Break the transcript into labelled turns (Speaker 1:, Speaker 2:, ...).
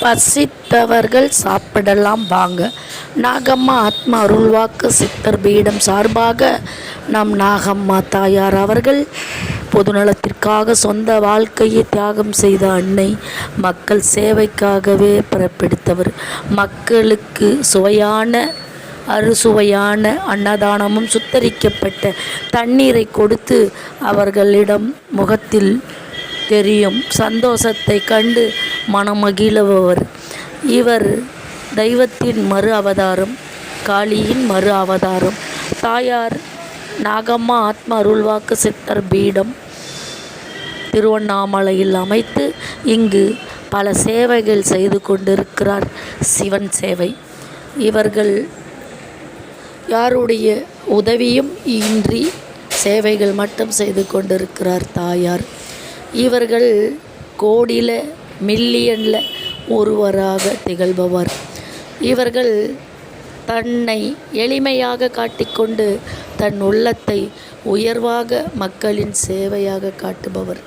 Speaker 1: பசித்தவர்கள் சாப்பிடலாம் வாங்க. நாகம்மா ஆத்மா அருள்வாக்கு சித்தர் பீடம் சார்பாக நம் நாகம்மா தாயார் அவர்கள் பொதுநலத்திற்காக சொந்த வாழ்க்கையை தியாகம் செய்த அன்னை, மக்கள் சேவைக்காகவே பிறப்பெடுத்தவர். மக்களுக்கு சுவையான அறுசுவையான அன்னதானமும் சுத்தரிக்கப்பட்ட தண்ணீரை கொடுத்து அவர்களிடம் முகத்தில் தெரியும் சந்தோஷத்தை கண்டு மனமகிழ்பவர். இவர் தெய்வத்தின் மறு அவதாரம், காளியின் மறு அவதாரம். தாயார் நாகம்மா ஆத்மா அருள்வாக்கு சித்தர் பீடம் திருவண்ணாமலையில் அமைத்து இங்கு பல சேவைகள் செய்து கொண்டிருக்கிறார். சிவன் சேவை. இவர்கள் யாருடைய உதவியும் இன்றி சேவைகள் மட்டும் செய்து கொண்டிருக்கிறார் தாயார். இவர்கள் கோடியில மில்லியனில் ஒருவராக திகழ்பவர். இவர்கள் தன்னை எளிமையாக காட்டிக்கொண்டு தன் உள்ளத்தை உயர்வாக மக்களின் சேவையாக காட்டுபவர்.